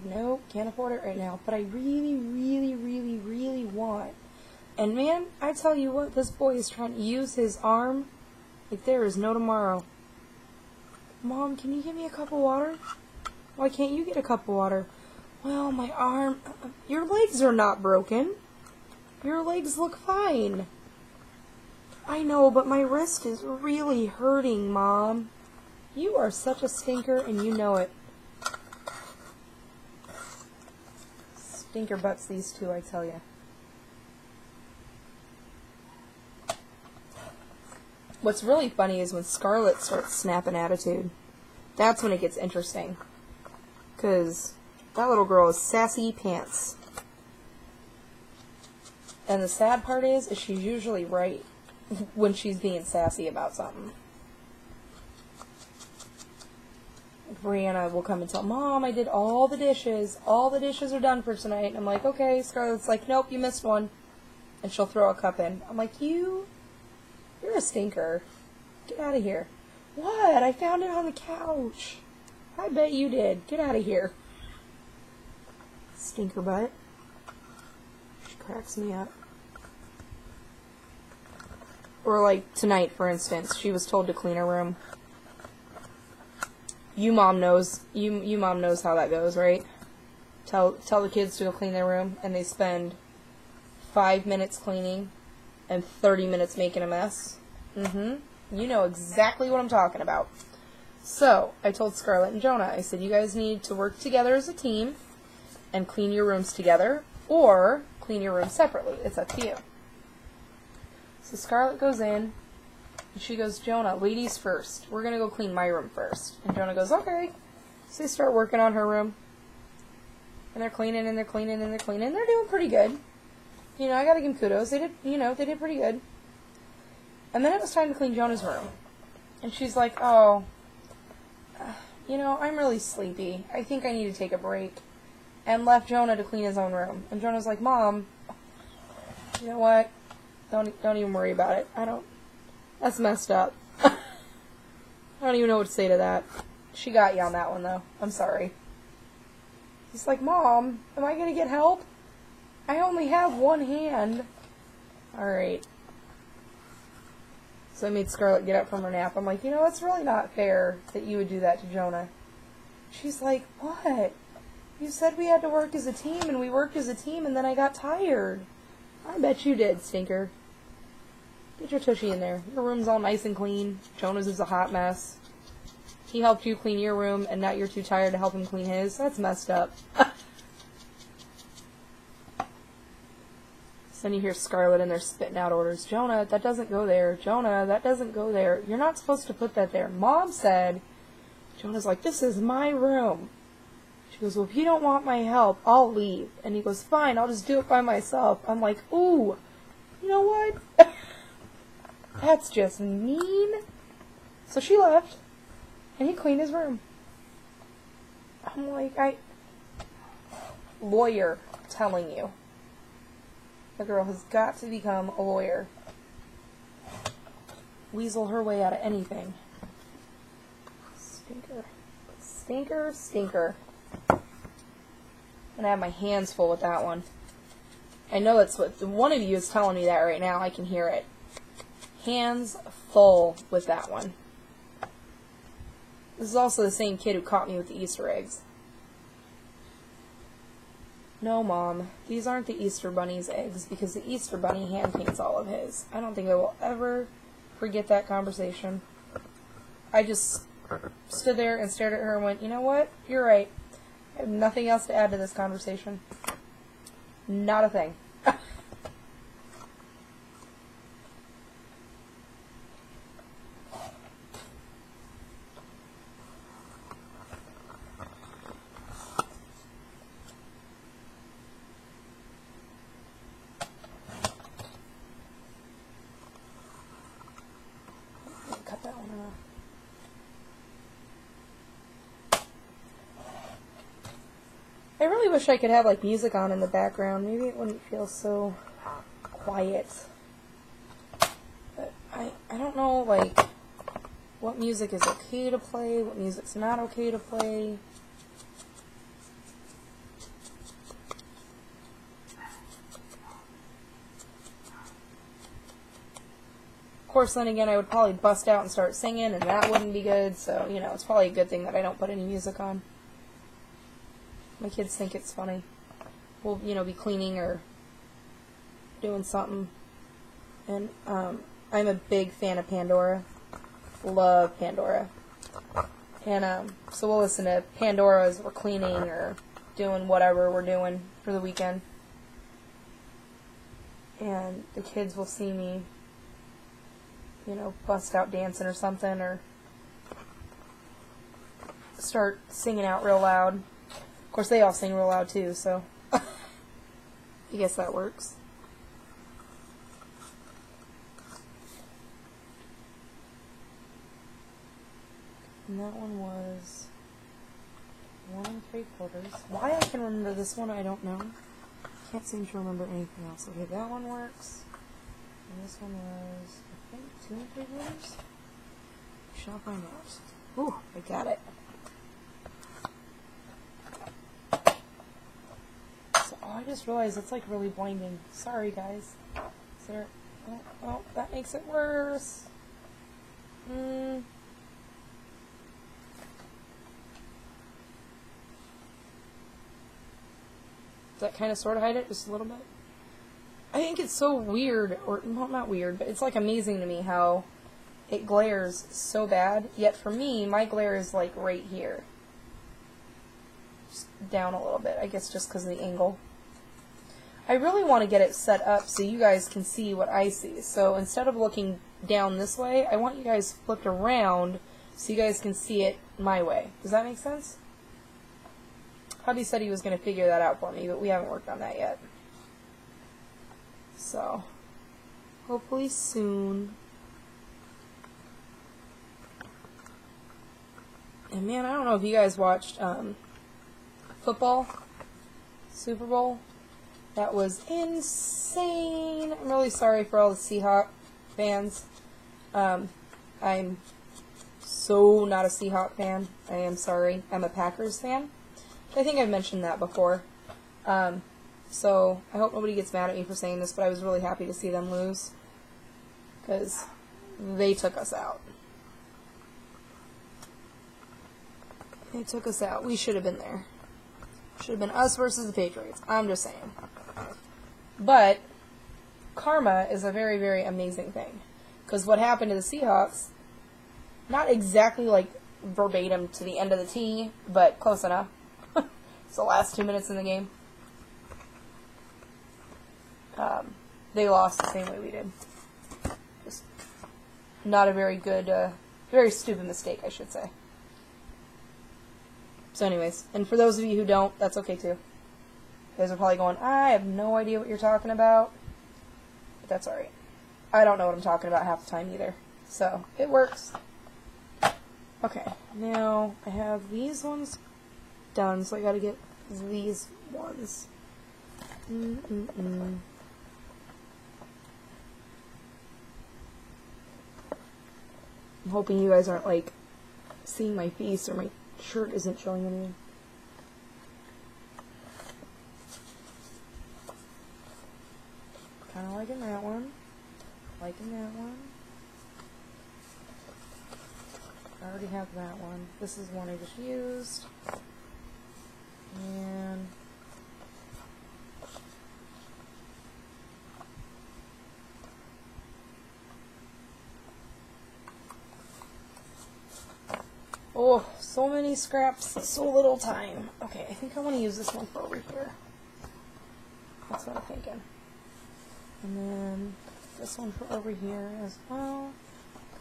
Speaker 1: Nope, can't afford it right now. But I really, really, really, really want. And man, I tell you what, this boy is trying to use his arm like there is no tomorrow. Mom, can you give me a cup of water? Why can't you get a cup of water? Well, my arm... Your legs are not broken. Your legs look fine. I know, but my wrist is really hurting, Mom. You are such a stinker, and you know it. Stinker butts, these two, I tell you. What's really funny is when Scarlett starts snapping attitude. That's when it gets interesting. Because that little girl is sassy pants. And the sad part is she's usually right when she's being sassy about something. Brianna will come and tell, Mom, I did all the dishes. All the dishes are done for tonight. And I'm like, okay. Scarlett's like, nope, you missed one. And she'll throw a cup in. I'm like, you're a stinker. Get out of here. What? I found it on the couch. I bet you did. Get out of here. Stinker butt. She cracks me up. Or like tonight, for instance, she was told to clean her room. You mom knows how that goes, right? Tell the kids to go clean their room, and they spend 5 minutes cleaning and 30 minutes making a mess. You know exactly what I'm talking about. So, I told Scarlett and Jonah, I said, you guys need to work together as a team and clean your rooms together, or clean your rooms separately. It's up to you. So Scarlett goes in, and she goes, Jonah, ladies first. We're going to go clean my room first. And Jonah goes, okay. So they start working on her room. And they're cleaning, and they're cleaning, and they're cleaning. And they're doing pretty good. You know, I got to give them kudos. They did pretty good. And then it was time to clean Jonah's room. And she's like, oh, you know, I'm really sleepy. I think I need to take a break. And left Jonah to clean his own room. And Jonah's like, Mom, you know what? Don't even worry about it. That's messed up. I don't even know what to say to that. She got you on that one, though. I'm sorry. He's like, Mom, am I going to get help? I only have one hand. Alright. So I made Scarlett get up from her nap. I'm like, you know, it's really not fair that you would do that to Jonah. She's like, what? You said we had to work as a team, and we worked as a team, and then I got tired. I bet you did, stinker. Get your tushy in there. Your room's all nice and clean. Jonah's is a hot mess. He helped you clean your room, and now you're too tired to help him clean his. That's messed up. So then you hear Scarlett in there spitting out orders. Jonah, that doesn't go there. Jonah, that doesn't go there. You're not supposed to put that there. Mom said... Jonah's like, this is my room. She goes, well, if you don't want my help, I'll leave. And he goes, fine, I'll just do it by myself. I'm like, ooh, you know what? That's just mean. So she left, and he cleaned his room. I'm like, lawyer telling you. The girl has got to become a lawyer. Weasel her way out of anything. Stinker. Stinker, stinker. And I have my hands full with that one. I know that's what one of you is telling me that right now. I can hear it. Hands full with that one. This is also the same kid who caught me with the Easter eggs. No, Mom, these aren't the Easter Bunny's eggs because the Easter Bunny hand paints all of his. I don't think I will ever forget that conversation. I just stood there and stared at her and went, you know what? You're right. I have nothing else to add to this conversation. Not a thing. Cut that one off. I really wish I could have like music on in the background. Maybe it wouldn't feel so quiet. But I don't know like what music is okay to play, what music's not okay to play. Of course, then again, I would probably bust out and start singing, and that wouldn't be good, so, you know, it's probably a good thing that I don't put any music on. My kids think it's funny. We'll, you know, be cleaning or doing something. And I'm a big fan of Pandora. Love Pandora. And so we'll listen to Pandora as we're cleaning or doing whatever we're doing for the weekend. And the kids will see me, you know, bust out dancing or something, or start singing out real loud. Of course, they all sing real loud, too, so I guess that works. And that one was 1 3/4. Why I can remember this one, I don't know. Can't seem to remember anything else. Okay, that one works. And this one was, I think, 2 3/4. Shall find out. Ooh, I got it. Oh, I just realized it's like really blinding. Sorry, guys. Is there... Oh, that makes it worse. Does that kind of sort of hide it just a little bit? I think it's so weird, or well, not weird, but it's like amazing to me how it glares so bad. Yet for me, my glare is like right here. Just down a little bit, I guess just because of the angle. I really want to get it set up so you guys can see what I see. So instead of looking down this way, I want you guys flipped around so you guys can see it my way. Does that make sense? Hubby said he was going to figure that out for me, but we haven't worked on that yet. So, hopefully soon. And man, I don't know if you guys watched football, Super Bowl. That was insane. I'm really sorry for all the Seahawks fans. I'm so not a Seahawks fan. I am sorry. I'm a Packers fan. I think I've mentioned that before. So I hope nobody gets mad at me for saying this, but I was really happy to see them lose. Because they took us out. They took us out. We should have been there. Should have been us versus the Patriots. I'm just saying. But karma is a very, very amazing thing. Because what happened to the Seahawks, not exactly like verbatim to the end of the T, but close enough. It's the last 2 minutes in the game. They lost the same way we did. Just not a very good, very stupid mistake, I should say. So anyways, and for those of you who don't, that's okay too. You guys are probably going, I have no idea what you're talking about. But that's alright. I don't know what I'm talking about half the time either. So, it works. Okay, now I have these ones done, so I gotta get these ones. I'm hoping you guys aren't, like, seeing my face or my shirt isn't showing anything. Kind of liking that one. Liking that one. I already have that one. This is one I just used. And oh, so many scraps, so little time. Okay, I think I want to use this one for over here. That's what I'm thinking. And then this one for over here as well.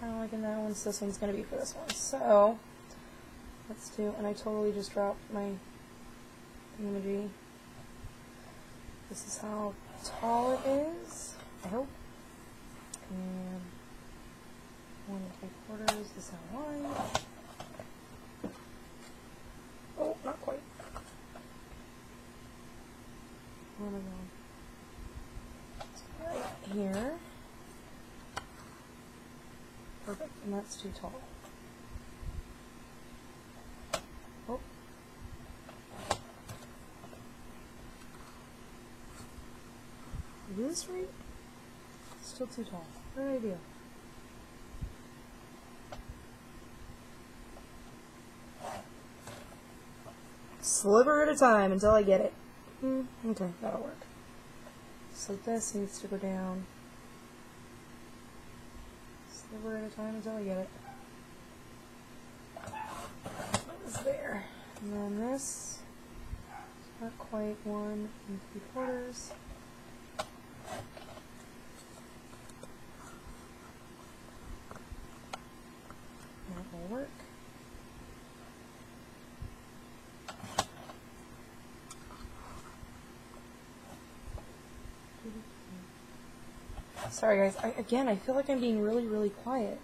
Speaker 1: Kind of liking that one, so this one's going to be for this one. So, let's do, and I totally just dropped my imagery. This is how tall it is, I hope. And 1 3/4 is how wide. Oh, not quite. Right here. Perfect, and that's too tall. Oh. Is this right? Still too tall. What did I do? Sliver at a time until I get it. Okay, that'll work. So this needs to go down. Sliver at a time until I get it. That was there. And then this, not quite 1 3/4. That will work. Sorry guys, I feel like I'm being really, really quiet.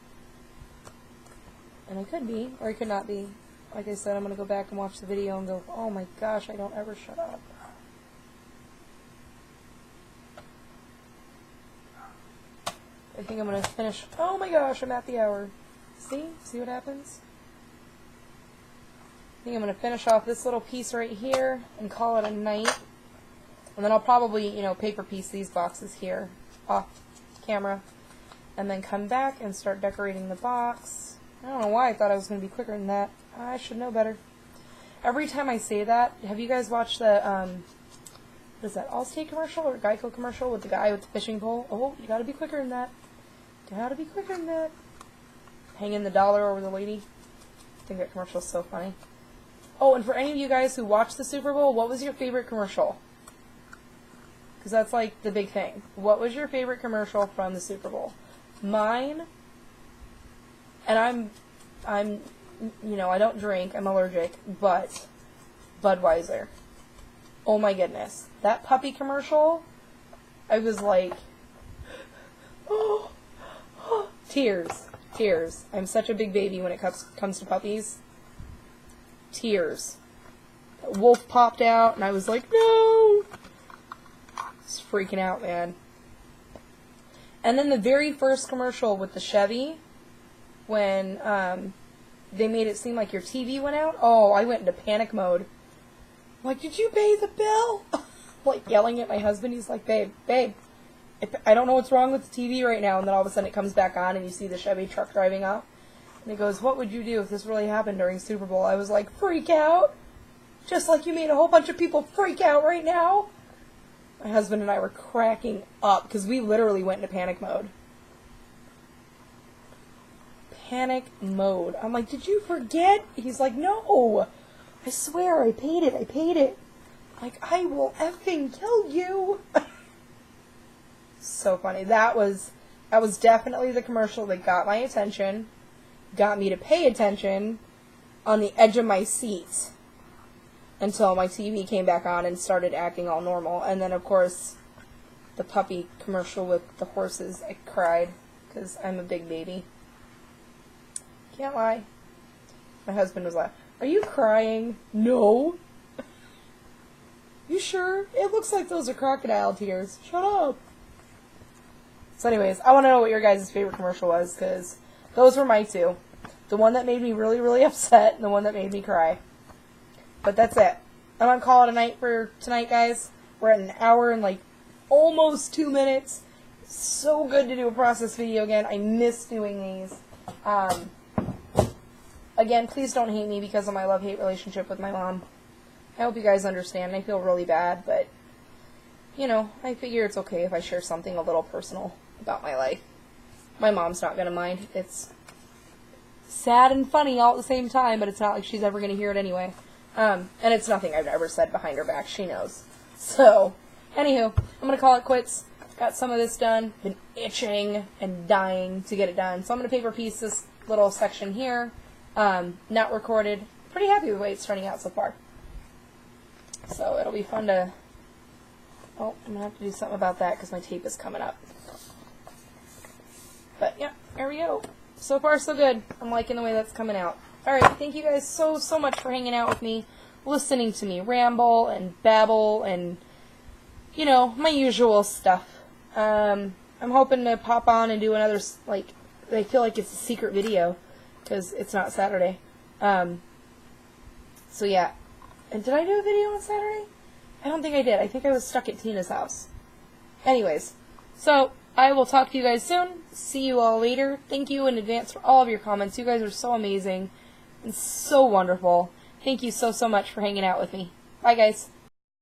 Speaker 1: And I could be, or I could not be. Like I said, I'm going to go back and watch the video and go, oh my gosh, I don't ever shut up. I think I'm going to finish, oh my gosh, I'm at the hour. See? See what happens? I think I'm going to finish off this little piece right here and call it a night. And then I'll probably, you know, paper piece these boxes here off camera, and then come back and start decorating the box. I don't know why I thought I was going to be quicker than that. I should know better. Every time I say that, have you guys watched the, what is that, Allstate commercial or Geico commercial with the guy with the fishing pole? Oh, you gotta be quicker than that. Gotta be quicker than that. Hanging the dollar over the lady. I think that commercial's so funny. Oh, and for any of you guys who watched the Super Bowl, what was your favorite commercial? Because that's like the big thing. What was your favorite commercial from the Super Bowl? Mine, and I'm, you know, I don't drink, I'm allergic, but Budweiser. Oh my goodness. That puppy commercial, I was like, oh, tears, tears. I'm such a big baby when it comes to puppies. Tears. That wolf popped out, and I was like, no! Just freaking out, man. And then the very first commercial with the Chevy, when they made it seem like your TV went out, oh, I went into panic mode. I'm like, did you pay the bill? like yelling at my husband. He's like, babe, I don't know what's wrong with the TV right now. And then all of a sudden it comes back on and you see the Chevy truck driving off. And he goes, what would you do if this really happened during Super Bowl? I was like, freak out. Just like you made a whole bunch of people freak out right now. My husband and I were cracking up because we literally went into panic mode. Panic mode. I'm like, did you forget? He's like, no. I swear, I paid it. Like, I will effing kill you. So funny. That was definitely the commercial that got my attention, got me to pay attention on the edge of my seat until my TV came back on and started acting all normal. And then, of course, the puppy commercial with the horses, I cried because I'm a big baby. Can't lie. My husband was like, are you crying? No. You sure? It looks like those are crocodile tears. Shut up. So anyways, I want to know what your guys' favorite commercial was, because those were my two. The one that made me really, really upset, and the one that made me cry. But that's it. I'm going to call it a night for tonight, guys. We're at an hour and like almost 2 minutes. So good to do a process video again. I miss doing these. Again, please don't hate me because of my love-hate relationship with my mom. I hope you guys understand. I feel really bad, but, you know, I figure it's okay if I share something a little personal about my life. My mom's not going to mind. It's sad and funny all at the same time, but it's not like she's ever going to hear it anyway. And it's nothing I've ever said behind her back. She knows. So, anywho, I'm going to call it quits. Got some of this done. Been itching and dying to get it done. So I'm going to paper piece this little section here. Not recorded. Pretty happy with the way it's turning out so far. So it'll be fun to... Oh, I'm going to have to do something about that because my tape is coming up. But yeah, there we go. So far so good. I'm liking the way that's coming out. Alright, thank you guys so much for hanging out with me, listening to me ramble and babble and, you know, my usual stuff. I'm hoping to pop on and do another, like, I feel like it's a secret video because it's not Saturday. So yeah. And did I do a video on Saturday? I don't think I did. I think I was stuck at Tina's house. Anyways, so I will talk to you guys soon. See you all later. Thank you in advance for all of your comments. You guys are so amazing and so wonderful. Thank you so much for hanging out with me. Bye, guys.